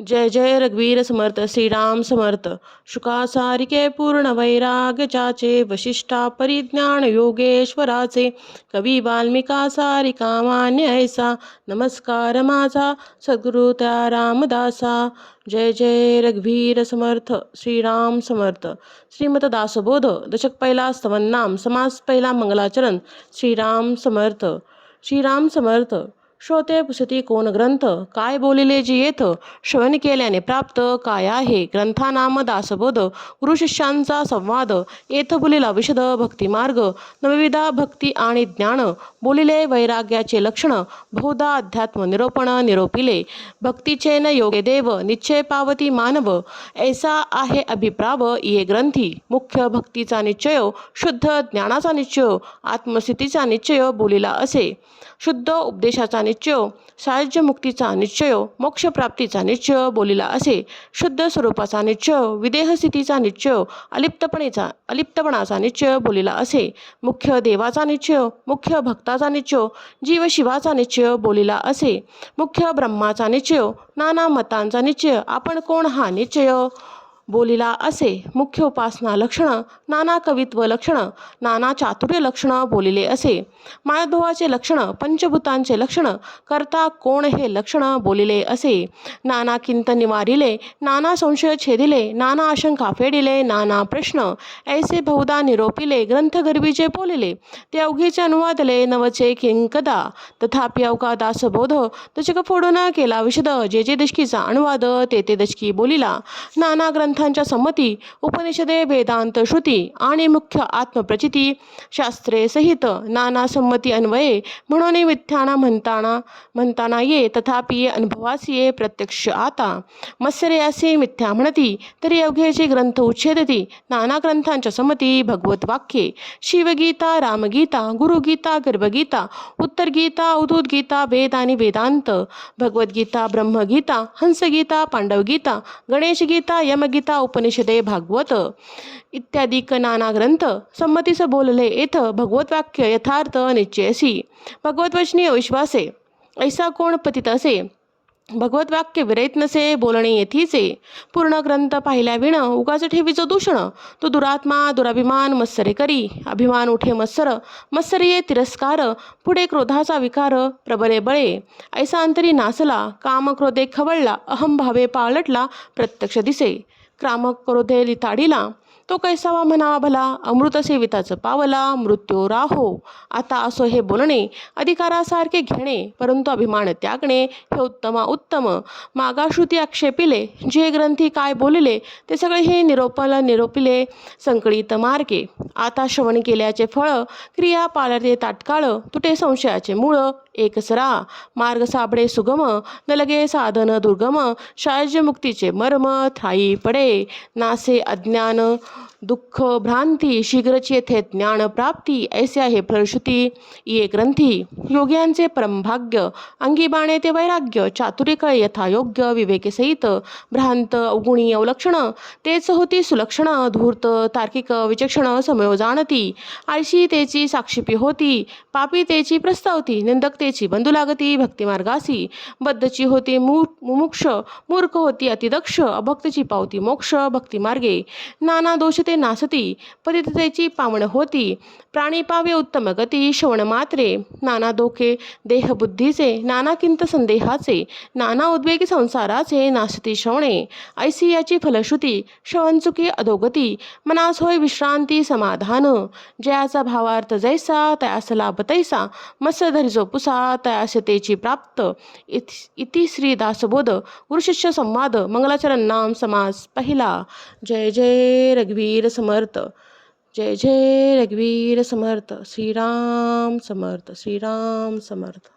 जय जय रघुवीर समर्थ श्रीराम समर्थ. शुकासारिके पूर्ण वैराग्य चाचे वशिष्ठा परिज्ञान योगेश्वराचे कवी वाल्मिका सारिका मान्य ऐसा नमस्कार माझा सद्गुरु त्या रामदासा. जय जय रघुवीर समर्थ श्रीराम समर्थ. श्रीमत दासबोध दशक पहिला स्तवननाम समास पहिला मंगलाचरण. श्रीराम समर्थ. श्रीराम समर्थ. श्रोते पुसती कोण ग्रंथ काय बोलिले जी येथ श्रवण केल्याने प्राप्त काय आहे ग्रंथानाम दासबोध गुरु शिष्यांचा संवाद येथ बोलिला विशद भक्ती मार्ग नवविधा भक्ती आणि ज्ञान बोलिले वैराग्याचे लक्षण बहुधा अध्यात्म निरोपण निरोपिले भक्तीचे न योगे देव निश्चय पावती मानव ऐसा आहे अभिप्राव ये ग्रंथी मुख्य भक्तीचा निश्चय शुद्ध ज्ञानाचा निश्चय आत्मस्थितीचा निश्चय बोलिला असे शुद्ध उपदेशाचा निश्चय सायुज्य मुक्तीचा निश्चय मोक्षप्राप्तीचा निश्चय बोलिला असे शुद्ध स्वरूपाचा निश्चय विदेहस्थितीचा निश्चय अलिप्तपणाचा निश्चय बोलिला असे मुख्य देवाचा निश्चय मुख्य भक्ताचा निश्चय जीव शिवाचा निश्चय बोलिला असे मुख्य ब्रह्माचा निश्चय नाना मतांचा निश्चय आपण कोण हा निश्चय बोलिला असे मुख्य उपासना लक्षण नाना कवित्व लक्षण नाना चातुर्य लक्षण बोलिले असे मायाभवाचे लक्षण पंचभूतांचे लक्षण करता कोण हे लक्षण बोलिले असे नाना किंत निवारिले नाना संशय छेदिले नाना आशंका फेडिले नाना प्रश्न ऐसे बहुधा निरोपिले ग्रंथ गर्भीचे बोलिले ते अवघीचे अनुवादले नवचे किंकदा तथापि अवका दासबोध दशक फोडून केला विशद जे जे दशकीचा अनुवाद ते ते दशकी बोलिला नाना ग्रंथांच्या संमती उपनिषदे वेदांत श्रुती आणि मुख्य आत्मप्रचिती शास्त्रे सहित नाना संमती अन्वये म्हणून मिथ्याना म्हणताना ये तथापि ये अनुभवास ये प्रत्यक्ष आता मत्सरे असे मिथ्या म्हणती तरी अवघेचे ग्रंथ उच्छेदती नाना ग्रंथांच्या संमती भगवत वाक्ये शिवगीता रामगीता गुरुगीता गर्भगीता उत्तर गीता उद्धत गीता वेद आणि वेदांत भगवद्गीता ब्रह्मगीता हंसगीता पांडवगीता गणेशगीता यमगीता उपनिषदे भागवत इत्यादी नाना ग्रंथ संमतीस बोलले येथ भगवत वाक्य यथार्थ निश्चयसी भगवत वचनी अविश्वासे ऐसा कोण पतित असे भगवत वाक्य विरहित नसे बोलणे येथीचे पूर्ण ग्रंथ पाहिल्या विण उगाच ठेवीचं दूषण तो दुरात्मा दुराभिमान मत्सरे करी अभिमान उठे मत्सर ये तिरस्कार पुढे क्रोधाचा विकार प्रबले बळे ऐसा अंतरी नासला काम क्रोधे खवळला अहंभावे पाळटला प्रत्यक्ष दिसे क्रामक क्रोधे लिताडीला तो कैसावा म्हणावा भला अमृत सेविताचं पावला मृत्यू राहो आता असो हे बोलणे अधिकारासारखे घेणे परंतु अभिमान त्यागणे हे उत्तम मागाश्रुती आक्षेपिले जे ग्रंथी काय बोलिले ते सगळे हे निरोपिले संकळीत मार्गे आता श्रवण केल्याचे फळ क्रिया पाळते तात्काळ तुटे संशयाचे मूळ एकसरा मार्ग साबडे सुगम न लगे साधन दुर्गम शायज्य मुक्तीचे मर्म ठाई पडे नासे अज्ञान दुःख भ्रांती शीघ्रच येथे ज्ञान प्राप्ती ऐसे आहे फलश्रुती ये ग्रंथी योग्यांचे परमभाग्य अंगी बाणे ते वैराग्य चातुर्यकळ यथायोग्य विवेके सहित भ्रांत अवगुणी अवलक्षण तेच होती सुलक्षण धूर्त तार्किक विचक्षण समयो जाणती आळशी तेची साक्षीपी होती पापी तेची प्रस्तावती निंदक तेची बंधू लागती भक्तिमार्गासी बद्धची होती मुमुक्ष मूर्ख होती अतिदक्ष अभक्तची पावती मोक्ष भक्तिमार्गे नाना दोष ते नासती पतिततेची पावण होती प्राणी पावे उत्तम गती श्रवण मात्रे नाना दोखे देहबुद्धीचे नाना किंत संदेहाचे नाना उद्वेगी संसाराचे नासती श्रवणे ऐसी याची फलश्रुती श्रवण चुकी अधोगती मनास होय विश्रांती समाधान जयाचा भावार्थ जैसा तयास लाभ तैसा मत्स्य धरिजो पुसा तयास तेची प्राप्त इति श्री दासबोध गुरुशिष्य संवाद मंगलाचरण नाम समास पहिला. जय जय रघुवीर समर्थ. जय जय रघुवीर समर्थ. श्रीराम समर्थ. श्रीराम समर्थ.